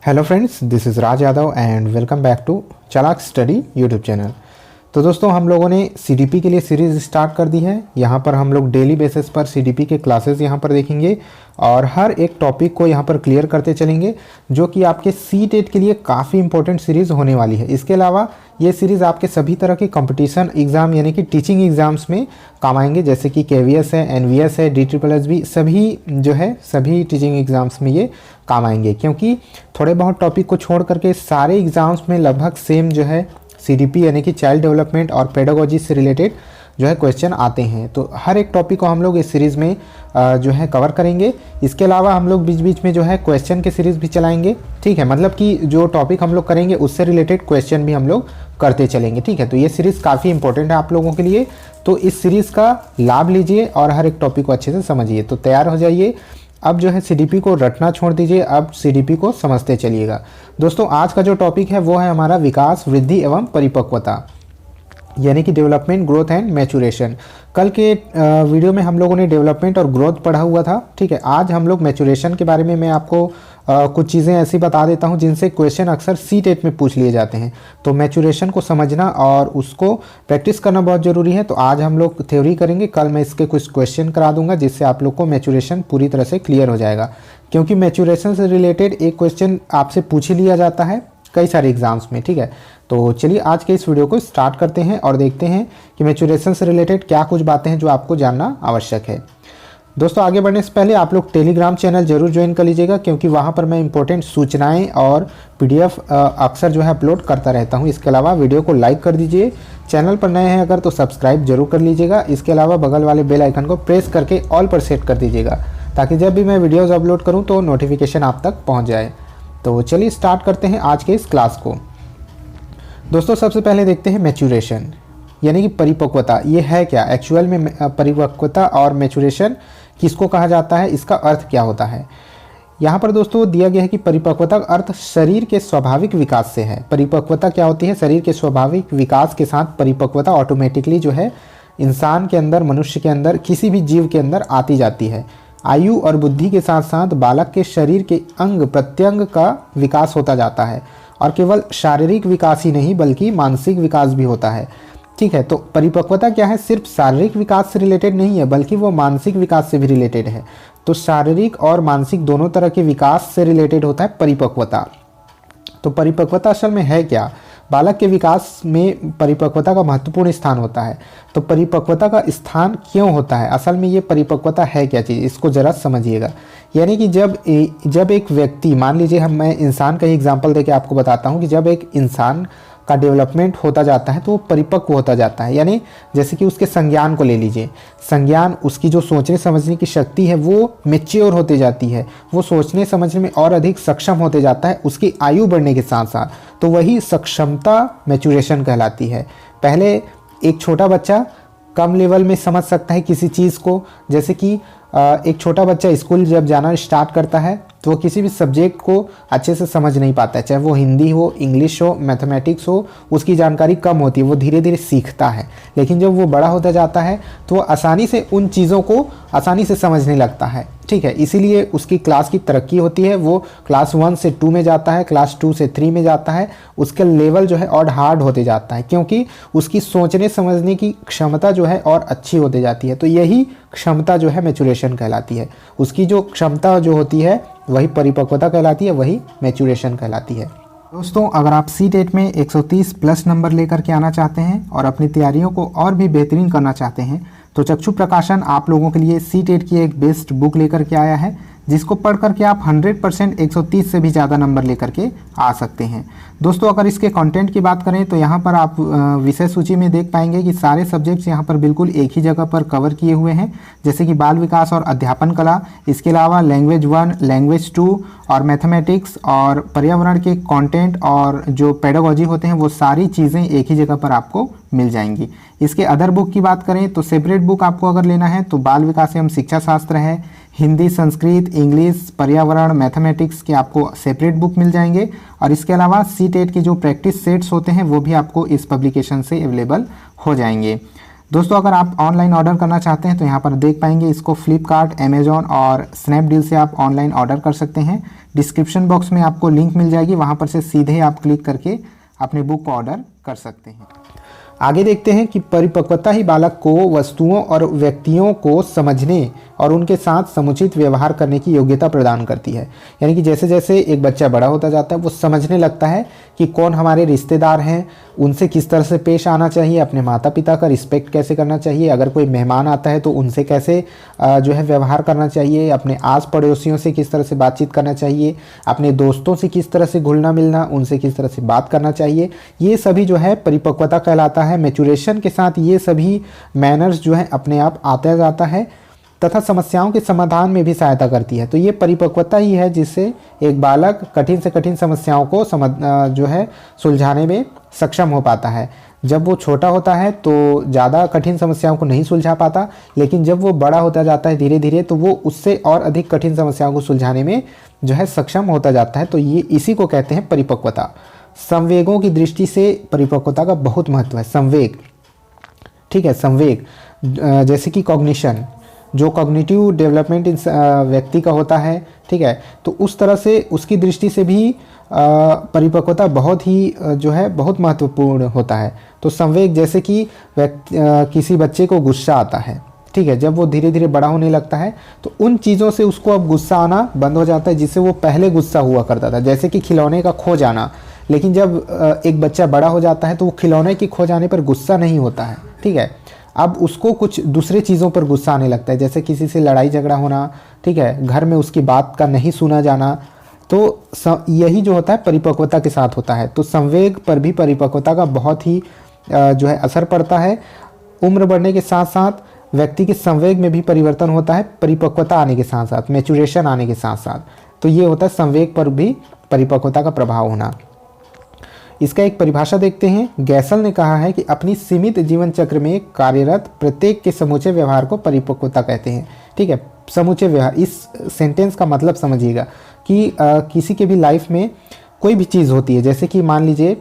Hello friends, this is Raj Yadav and welcome back to Chalak study YouTube channel. तो दोस्तों, हम लोगों ने सीडीपी के लिए सीरीज़ स्टार्ट कर दी है। यहाँ पर हम लोग डेली बेसिस पर सीडीपी के क्लासेस यहाँ पर देखेंगे और हर एक टॉपिक को यहाँ पर क्लियर करते चलेंगे, जो कि आपके सीटेट के लिए काफ़ी इंपॉर्टेंट सीरीज़ होने वाली है। इसके अलावा ये सीरीज़ आपके सभी तरह के कंपटीशन एग्ज़ाम यानी कि टीचिंग एग्ज़ाम्स में काम आएंगे, जैसे कि केवीएस है, एनवीएस है, DSSB, सभी जो है सभी टीचिंग एग्ज़ाम्स में ये काम आएंगे, क्योंकि थोड़े बहुत टॉपिक को छोड़ करके सारे एग्ज़ाम्स में लगभग सेम जो है सीडीपी यानी कि चाइल्ड डेवलपमेंट और पेडागोजी से रिलेटेड जो है क्वेश्चन आते हैं। तो हर एक टॉपिक को हम लोग इस सीरीज़ में जो है कवर करेंगे। इसके अलावा हम लोग बीच बीच में जो है क्वेश्चन के सीरीज़ भी चलाएंगे, ठीक है। मतलब कि जो टॉपिक हम लोग करेंगे उससे रिलेटेड क्वेश्चन भी हम लोग करते चलेंगे, ठीक है। तो ये सीरीज़ काफ़ी इंपॉर्टेंट है आप लोगों के लिए, तो इस सीरीज़ का लाभ लीजिए और हर एक टॉपिक को अच्छे से समझिए। तो तैयार हो जाइए, अब जो है सीडीपी को रटना छोड़ दीजिए, अब सीडीपी को समझते चलिएगा। दोस्तों, आज का जो टॉपिक है वो है हमारा विकास, वृद्धि एवं परिपक्वता, यानी कि डेवलपमेंट, ग्रोथ एंड मैचुरेशन। कल के वीडियो में हम लोगों ने डेवलपमेंट और ग्रोथ पढ़ा हुआ था, ठीक है। आज हम लोग मैचुरेशन के बारे में मैं आपको कुछ चीज़ें ऐसी बता देता हूं जिनसे क्वेश्चन अक्सर सीटेट में पूछ लिए जाते हैं। तो मैचुरेशन को समझना और उसको प्रैक्टिस करना बहुत ज़रूरी है। तो आज हम लोग थ्योरी करेंगे, कल मैं इसके कुछ क्वेश्चन करा दूंगा जिससे आप लोग को मैचुरेशन पूरी तरह से क्लियर हो जाएगा, क्योंकि मैचुरेशन से रिलेटेड एक क्वेश्चन आपसे पूछ ही लिया जाता है कई सारे एग्जाम्स में, ठीक है। तो चलिए आज के इस वीडियो को स्टार्ट करते हैं और देखते हैं कि मैचुरेशन से रिलेटेड क्या कुछ बातें हैं जो आपको जानना आवश्यक है। दोस्तों, आगे बढ़ने से पहले आप लोग टेलीग्राम चैनल जरूर ज्वाइन कर लीजिएगा, क्योंकि वहाँ पर मैं इंपॉर्टेंट सूचनाएं और PDF अक्सर जो है अपलोड करता रहता हूँ। इसके अलावा वीडियो को लाइक कर दीजिए, चैनल पर नए हैं अगर तो सब्सक्राइब जरूर कर लीजिएगा। इसके अलावा बगल वाले बेल आइकन को प्रेस करके ऑल पर सेट कर दीजिएगा, ताकि जब भी मैं वीडियोज़ अपलोड करूँ तो नोटिफिकेशन आप तक पहुँच जाए। तो चलिए स्टार्ट करते हैं आज के इस क्लास को। दोस्तों, सबसे पहले देखते हैं मैचुरेशन यानी कि परिपक्वता। ये है क्या एक्चुअल में? परिपक्वता और मैचुरेशन किसको कहा जाता है, इसका अर्थ क्या होता है? यहाँ पर दोस्तों दिया गया है कि परिपक्वता का अर्थ शरीर के स्वाभाविक विकास से है। परिपक्वता क्या होती है? शरीर के स्वाभाविक विकास के साथ परिपक्वता ऑटोमेटिकली जो है इंसान के अंदर, मनुष्य के अंदर, किसी भी जीव के अंदर आती जाती है। आयु और बुद्धि के साथ साथ बालक के शरीर के अंग प्रत्यंग का विकास होता जाता है, और केवल शारीरिक विकास ही नहीं बल्कि मानसिक विकास भी होता है, ठीक है। तो परिपक्वता क्या है? सिर्फ शारीरिक विकास से रिलेटेड नहीं है, बल्कि वो मानसिक विकास से भी रिलेटेड है। तो शारीरिक और मानसिक दोनों तरह के विकास से रिलेटेड होता है परिपक्वता। तो परिपक्वता असल में है क्या? बालक के विकास में परिपक्वता का महत्वपूर्ण स्थान होता है। तो परिपक्वता का स्थान क्यों होता है? असल में ये परिपक्वता है क्या चीज़, इसको ज़रा समझिएगा। यानी कि जब एक व्यक्ति, मान लीजिए मैं इंसान का ही एग्जांपल देके आपको बताता हूँ कि जब एक इंसान का डेवलपमेंट होता जाता है तो वो परिपक्व होता जाता है। यानी जैसे कि उसके संज्ञान को ले लीजिए, संज्ञान, उसकी जो सोचने समझने की शक्ति है वो मैच्योर होते जाती है, वो सोचने समझने में और अधिक सक्षम होते जाता है उसकी आयु बढ़ने के साथ साथ। तो वही सक्षमता मैचुरेशन कहलाती है। पहले एक छोटा बच्चा कम लेवल में समझ सकता है किसी चीज़ को, जैसे कि एक छोटा बच्चा स्कूल जब जाना स्टार्ट करता है तो वो किसी भी सब्जेक्ट को अच्छे से समझ नहीं पाता है, चाहे वो हिंदी हो, इंग्लिश हो, मैथमेटिक्स हो, उसकी जानकारी कम होती है, वो धीरे धीरे सीखता है। लेकिन जब वो बड़ा होता जाता है तो वो आसानी से उन चीज़ों को आसानी से समझने लगता है, ठीक है। इसीलिए उसकी क्लास की तरक्की होती है, वो क्लास 1 से 2 में जाता है, क्लास 2 से 3 में जाता है, उसका लेवल जो है और हार्ड होते जाता है, क्योंकि उसकी सोचने समझने की क्षमता जो है और अच्छी होते जाती है। तो यही क्षमता जो है मैचुरेशन कहलाती है। उसकी जो क्षमता जो होती है वही परिपक्वता कहलाती है, वही मैचुरेशन कहलाती है। दोस्तों, अगर आप सीटेट में 130 प्लस नंबर लेकर के आना चाहते हैं और अपनी तैयारियों को और भी बेहतरीन करना चाहते हैं, तो चक्षु प्रकाशन आप लोगों के लिए सीटेट की एक बेस्ट बुक लेकर के आया है, जिसको पढ़ करके आप 100% 130 से भी ज़्यादा नंबर लेकर के आ सकते हैं। दोस्तों, अगर इसके कंटेंट की बात करें तो यहाँ पर आप विषय सूची में देख पाएंगे कि सारे सब्जेक्ट्स यहाँ पर बिल्कुल एक ही जगह पर कवर किए हुए हैं, जैसे कि बाल विकास और अध्यापन कला, इसके अलावा लैंग्वेज 1, लैंग्वेज 2 और मैथमेटिक्स और पर्यावरण के कंटेंट और जो पेडागोजी होते हैं वो सारी चीज़ें एक ही जगह पर आपको मिल जाएंगी। इसके अदर बुक की बात करें तो सेपरेट बुक आपको अगर लेना है तो बाल विकास एवं शिक्षा शास्त्र है, हिंदी, संस्कृत, इंग्लिश, पर्यावरण, मैथमेटिक्स के आपको सेपरेट बुक मिल जाएंगे। और इसके अलावा सीटेट के जो प्रैक्टिस सेट्स होते हैं वो भी आपको इस पब्लिकेशन से अवेलेबल हो जाएंगे। दोस्तों, अगर आप ऑनलाइन ऑर्डर करना चाहते हैं तो यहाँ पर देख पाएंगे इसको फ्लिपकार्ट, अमेजॉन और स्नैपडील से आप ऑनलाइन ऑर्डर कर सकते हैं। डिस्क्रिप्शन बॉक्स में आपको लिंक मिल जाएगी, वहाँ पर से सीधे आप क्लिक करके अपने बुक को ऑर्डर कर सकते हैं। आगे देखते हैं कि परिपक्वता ही बालक को वस्तुओं और व्यक्तियों को समझने और उनके साथ समुचित व्यवहार करने की योग्यता प्रदान करती है। यानी कि जैसे जैसे एक बच्चा बड़ा होता जाता है वो समझने लगता है कि कौन हमारे रिश्तेदार हैं, उनसे किस तरह से पेश आना चाहिए, अपने माता पिता का रिस्पेक्ट कैसे करना चाहिए, अगर कोई मेहमान आता है तो उनसे कैसे जो है व्यवहार करना चाहिए, अपने आस पड़ोसियों से किस तरह से बातचीत करना चाहिए, अपने दोस्तों से किस तरह से घुलना मिलना, उनसे किस तरह से बात करना चाहिए, ये सभी जो है परिपक्वता कहलाता है। मैच्योरेशन के साथ ये सभी मैनर्स जो है अपने आप आता जाता है तथा समस्याओं के समाधान में भी सहायता करती है। तो ये परिपक्वता ही है जिससे एक बालक कठिन से कठिन समस्याओं को जो है सुलझाने में सक्षम हो पाता है। जब वो छोटा होता है तो ज़्यादा कठिन समस्याओं को नहीं सुलझा पाता, लेकिन जब वो बड़ा होता जाता है धीरे धीरे तो वो उससे और अधिक कठिन समस्याओं को सुलझाने में जो है सक्षम होता जाता है। तो ये इसी को कहते हैं परिपक्वता। संवेगों की दृष्टि से परिपक्वता का बहुत महत्व है। संवेग, ठीक है, संवेग जैसे कि कॉग्निशन, जो कॉग्निटिव डेवलपमेंट इस व्यक्ति का होता है, ठीक है, तो उस तरह से उसकी दृष्टि से भी परिपक्वता बहुत ही जो है बहुत महत्वपूर्ण होता है। तो संवेग जैसे कि किसी बच्चे को गुस्सा आता है, ठीक है, जब वो धीरे धीरे बड़ा होने लगता है तो उन चीज़ों से उसको अब गुस्सा आना बंद हो जाता है जिससे वो पहले गुस्सा हुआ करता था, जैसे कि खिलौने का खो जाना। लेकिन जब एक बच्चा बड़ा हो जाता है तो वो खिलौने के खो जाने पर गुस्सा नहीं होता है, ठीक है, अब उसको कुछ दूसरे चीज़ों पर गुस्सा आने लगता है, जैसे किसी से लड़ाई झगड़ा होना, ठीक है, घर में उसकी बात का नहीं सुना जाना। तो यही जो होता है परिपक्वता के साथ होता है। तो संवेग पर भी परिपक्वता का बहुत ही जो है असर पड़ता है। उम्र बढ़ने के साथ साथ व्यक्ति के संवेग में भी परिवर्तन होता है, परिपक्वता आने के साथ साथ, मैच्योरेशन आने के साथ साथ। तो ये होता है संवेग पर भी परिपक्वता का प्रभाव होना। इसका एक परिभाषा देखते हैं। गैसल ने कहा है कि अपनी सीमित जीवन चक्र में कार्यरत प्रत्येक के समूचे व्यवहार को परिपक्वता कहते हैं, ठीक है। समूचे व्यवहार, इस सेंटेंस का मतलब समझिएगा कि किसी के भी लाइफ में कोई भी चीज़ होती है, जैसे कि मान लीजिए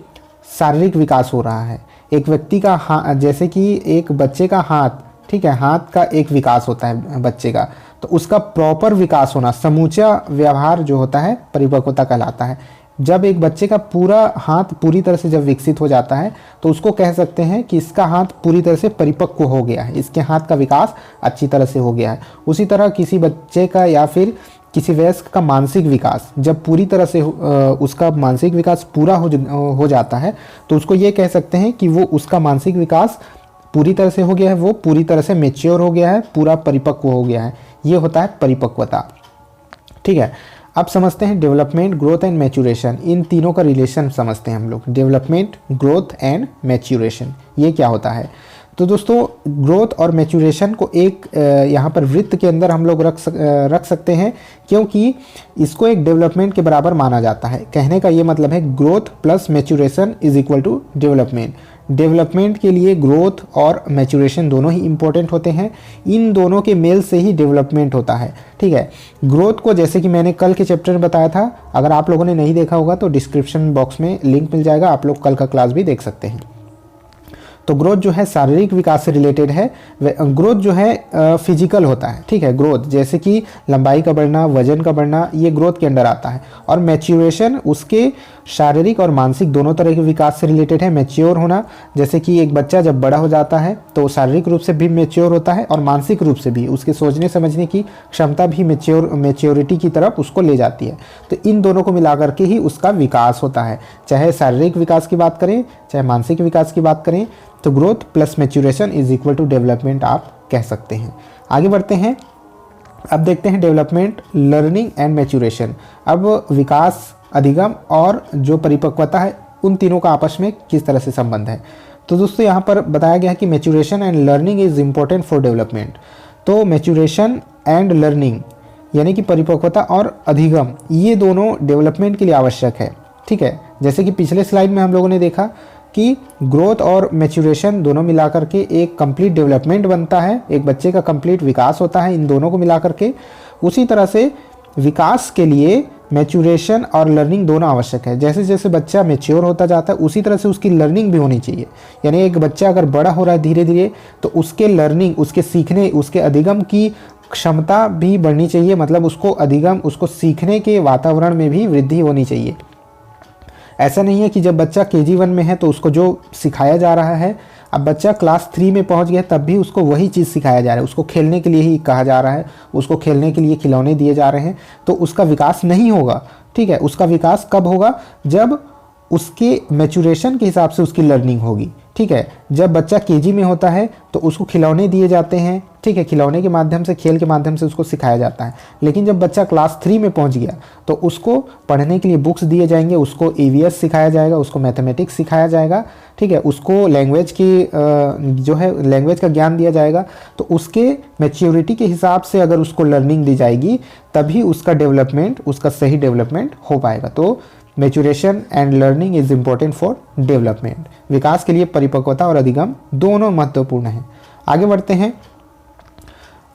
शारीरिक विकास हो रहा है, एक व्यक्ति का हाथ, जैसे कि एक बच्चे का हाथ, ठीक है, हाथ का एक विकास होता है बच्चे का, तो उसका प्रॉपर विकास होना, समूचा व्यवहार जो होता है परिपक्वता कहलाता है। जब एक बच्चे का पूरा हाथ पूरी तरह से जब विकसित हो जाता है तो उसको कह सकते हैं कि इसका हाथ पूरी तरह से परिपक्व हो गया है, इसके हाथ का विकास अच्छी तरह से हो गया है। उसी तरह किसी बच्चे का या फिर किसी वयस्क का मानसिक विकास जब पूरी तरह से उसका मानसिक विकास पूरा हो जाता है तो उसको ये कह सकते हैं कि वो उसका मानसिक विकास पूरी तरह से हो गया है, वो पूरी तरह से मैच्योर हो गया है, पूरा परिपक्व हो गया है। ये होता है परिपक्वता, ठीक है। अब समझते हैं डेवलपमेंट, ग्रोथ एंड मैच्योरेशन, इन तीनों का रिलेशन समझते हैं हम लोग। डेवलपमेंट, ग्रोथ एंड मैच्योरेशन, ये क्या होता है? तो दोस्तों ग्रोथ और मैच्योरेशन को एक यहाँ पर वृत्त के अंदर हम लोग रख सकते हैं, क्योंकि इसको एक डेवलपमेंट के बराबर माना जाता है। कहने का ये मतलब है growth plus maturation is equal to development. Development के लिए ग्रोथ और मैच्योरेशन दोनों ही इंपॉर्टेंट होते हैं, इन दोनों के मेल से ही डेवलपमेंट होता है, ठीक है। ग्रोथ को जैसे कि मैंने कल के चैप्टर में बताया था, अगर आप लोगों ने नहीं देखा होगा तो डिस्क्रिप्शन बॉक्स में लिंक मिल जाएगा, आप लोग कल का क्लास भी देख सकते हैं। तो ग्रोथ जो है शारीरिक विकास से रिलेटेड है, ग्रोथ जो है फिजिकल होता है, ठीक है। ग्रोथ जैसे कि लंबाई का बढ़ना, वजन का बढ़ना, ये ग्रोथ के अंडर आता है। और मैच्योरेशन उसके शारीरिक और मानसिक दोनों तरह के विकास से रिलेटेड है। मैच्योर होना, जैसे कि एक बच्चा जब बड़ा हो जाता है तो शारीरिक रूप से भी मैच्योर होता है और मानसिक रूप से भी उसके सोचने समझने की क्षमता भी मैच्योरिटी की तरफ उसको ले जाती है। तो इन दोनों को मिलाकर के ही उसका विकास होता है, चाहे शारीरिक विकास की बात करें चाहे मानसिक विकास की बात करें। तो growth plus maturation is equal to development आप कह सकते हैं। आगे बढ़ते हैं, अब देखते हैं डेवलपमेंट, लर्निंग एंड मैच्योरेशन। अब विकास, अधिगम और जो परिपक्वता है, उन तीनों का आपस में किस तरह से संबंध है। तो दोस्तों यहाँ पर बताया गया है कि maturation and learning is important for development. तो मैच्योरेशन एंड लर्निंग यानी कि परिपक्वता और अधिगम, ये दोनों डेवलपमेंट के लिए आवश्यक है, ठीक है। जैसे कि पिछले स्लाइड में हम लोगों ने देखा कि ग्रोथ और मैच्योरेशन दोनों मिलाकर के एक कंप्लीट डेवलपमेंट बनता है, एक बच्चे का कंप्लीट विकास होता है इन दोनों को मिलाकर के। उसी तरह से विकास के लिए मैच्योरेशन और लर्निंग दोनों आवश्यक है। जैसे जैसे बच्चा मैच्योर होता जाता है उसी तरह से उसकी लर्निंग भी होनी चाहिए। यानी एक बच्चा अगर बड़ा हो रहा है धीरे धीरे तो उसके लर्निंग, उसके सीखने, उसके अधिगम की क्षमता भी बढ़नी चाहिए, मतलब उसको अधिगम, उसको सीखने के वातावरण में भी वृद्धि होनी चाहिए। ऐसा नहीं है कि जब बच्चा KG1 में है तो उसको जो सिखाया जा रहा है, अब बच्चा क्लास 3 में पहुंच गया तब भी उसको वही चीज़ सिखाया जा रहा है, उसको खेलने के लिए ही कहा जा रहा है, उसको खेलने के लिए खिलौने दिए जा रहे हैं, तो उसका विकास नहीं होगा। ठीक है, उसका विकास कब होगा? जब उसके मैच्योरेशन के हिसाब से उसकी लर्निंग होगी। ठीक है, जब बच्चा KG में होता है तो उसको खिलौने दिए जाते हैं। ठीक है, खिलौने के माध्यम से, खेल के माध्यम से उसको सिखाया जाता है। लेकिन जब बच्चा क्लास 3 में पहुंच गया तो उसको पढ़ने के लिए बुक्स दिए जाएंगे, उसको EVS सिखाया जाएगा, उसको मैथमेटिक्स सिखाया जाएगा। ठीक है, उसको लैंग्वेज की जो है लैंग्वेज का ज्ञान दिया जाएगा। तो उसके मैच्योरिटी के हिसाब से अगर उसको लर्निंग दी जाएगी तभी उसका डेवलपमेंट, उसका सही डेवलपमेंट हो पाएगा। तो maturation and learning is important for development. विकास के लिए परिपक्वता और अधिगम दोनों महत्वपूर्ण हैं। आगे बढ़ते हैं।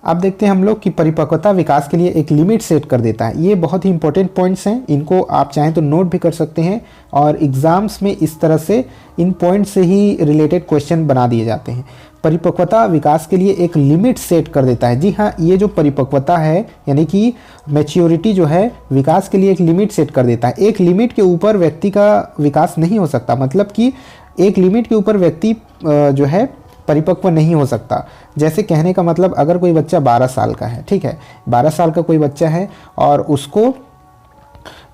अब देखते हैं हम लोग कि परिपक्वता विकास के लिए एक लिमिट सेट कर देता है। ये बहुत ही इंपॉर्टेंट पॉइंट्स हैं, इनको आप चाहें तो नोट भी कर सकते हैं और एग्जाम्स में इस तरह से इन पॉइंट से ही रिलेटेड क्वेश्चन बना दिए जाते हैं। परिपक्वता विकास के लिए एक लिमिट सेट कर देता है। जी हाँ, ये जो परिपक्वता है यानी कि मैच्योरिटी जो है, विकास के लिए एक लिमिट सेट कर देता है। एक लिमिट के ऊपर व्यक्ति का विकास नहीं हो सकता, मतलब कि एक लिमिट के ऊपर व्यक्ति जो है परिपक्व नहीं हो सकता। जैसे कहने का मतलब, अगर कोई बच्चा 12 साल का है, ठीक है, 12 साल का कोई बच्चा है और उसको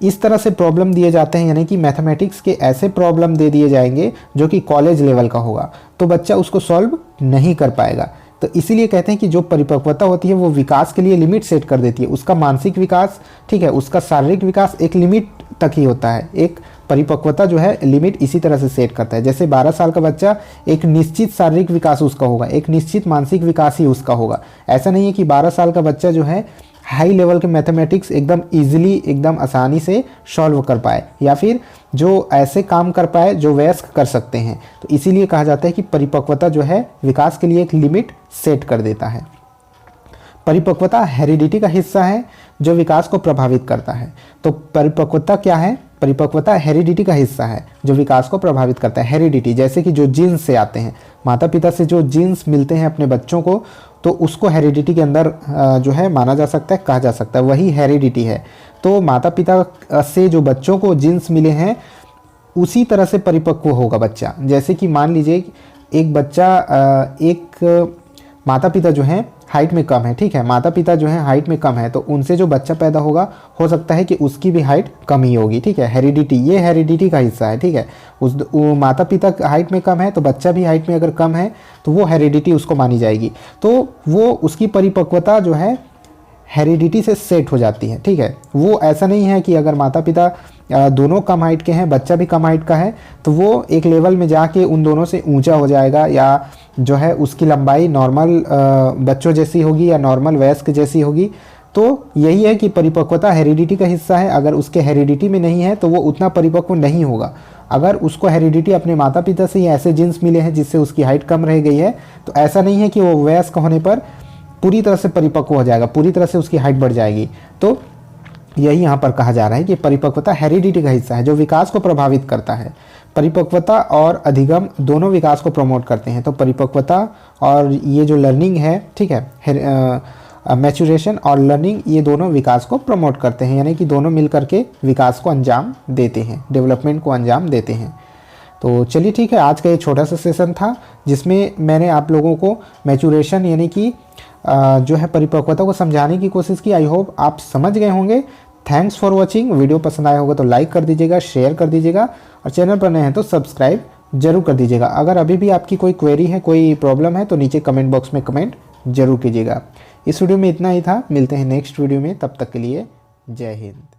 इस तरह से प्रॉब्लम दिए जाते हैं, यानी कि मैथमेटिक्स के ऐसे प्रॉब्लम दे दिए जाएंगे जो कि कॉलेज लेवल का होगा, तो बच्चा उसको सॉल्व नहीं कर पाएगा। तो इसीलिए कहते हैं कि जो परिपक्वता होती है वो विकास के लिए लिमिट सेट कर देती है। उसका मानसिक विकास, ठीक है, उसका शारीरिक विकास एक लिमिट तक ही होता है। एक परिपक्वता जो है लिमिट इसी तरह से सेट करता है। जैसे 12 साल का बच्चा, एक निश्चित शारीरिक विकास उसका होगा, एक निश्चित मानसिक विकास ही उसका होगा। ऐसा नहीं है कि 12 साल का बच्चा जो है हाई लेवल के मैथमेटिक्स एकदम इजीली, एकदम आसानी से सॉल्व कर पाए, या फिर जो ऐसे काम कर पाए जो वयस्क कर सकते हैं। तो इसीलिए कहा जाता है कि परिपक्वता जो है विकास के लिए एक लिमिट सेट कर देता है। परिपक्वता हेरिडिटी का हिस्सा है जो विकास को प्रभावित करता है। तो परिपक्वता क्या है? परिपक्वता हेरिडिटी का हिस्सा है जो विकास को प्रभावित करता है। हेरिडिटी जैसे कि जो जीन्स से आते हैं, माता पिता से जो जीन्स मिलते हैं अपने बच्चों को, तो उसको हेरिडिटी के अंदर जो है माना जा सकता है, कहा जा सकता है, वही हेरिडिटी है। तो माता पिता से जो बच्चों को जीन्स मिले हैं उसी तरह से परिपक्व होगा बच्चा। जैसे कि मान लीजिए एक बच्चा, एक माता पिता जो हैं हाइट में कम है, ठीक है, माता पिता जो हैं हाइट में कम है, तो उनसे जो बच्चा पैदा होगा हो सकता है कि उसकी भी हाइट कम ही होगी। ठीक है, हेरिडिटी, ये हेरिडिटी का हिस्सा है। ठीक है, वो माता पिता हाइट में कम है तो बच्चा भी हाइट में अगर कम है तो वो हेरिडिटी उसको मानी जाएगी। तो वो उसकी परिपक्वता जो है हेरिडिटी से सेट हो जाती है। ठीक है, वो ऐसा नहीं है कि अगर माता पिता दोनों कम हाइट के हैं, बच्चा भी कम हाइट का है, तो वो एक लेवल में जाके उन दोनों से ऊंचा हो जाएगा, या जो है उसकी लंबाई नॉर्मल बच्चों जैसी होगी या नॉर्मल वयस्क जैसी होगी। तो यही है कि परिपक्वता हेरिडिटी का हिस्सा है। अगर उसके हेरिडिटी में नहीं है तो वो उतना परिपक्व नहीं होगा। अगर उसको हेरिडिटी अपने माता पिता से ही ऐसे जीन्स मिले हैं जिससे उसकी हाइट कम रह गई है, तो ऐसा नहीं है कि वो वयस्क होने पर पूरी तरह से परिपक्व हो जाएगा, पूरी तरह से उसकी हाइट बढ़ जाएगी। तो यही यहाँ पर कहा जा रहा है कि परिपक्वता हेरिडिटी का हिस्सा है जो विकास को प्रभावित करता है। परिपक्वता और अधिगम दोनों विकास को प्रमोट करते हैं। तो परिपक्वता और ये जो लर्निंग है, ठीक है, मैच्योरेशन और लर्निंग, ये दोनों विकास को प्रमोट करते हैं, यानी कि दोनों मिलकर के विकास को अंजाम देते हैं, डेवलपमेंट को अंजाम देते हैं। तो चलिए ठीक है, आज का ये छोटा सा सेशन था जिसमें मैंने आप लोगों को मैच्योरेशन यानी कि जो है परिपक्वता को समझाने की कोशिश की। आई होप आप समझ गए होंगे। Thanks for watching. वीडियो पसंद आया होगा तो लाइक कर दीजिएगा, शेयर कर दीजिएगा, और चैनल पर नए हैं तो सब्सक्राइब जरूर कर दीजिएगा। अगर अभी भी आपकी कोई क्वेरी है, कोई प्रॉब्लम है, तो नीचे कमेंट बॉक्स में कमेंट जरूर कीजिएगा। इस वीडियो में इतना ही था, मिलते हैं नेक्स्ट वीडियो में, तब तक के लिए जय हिंद।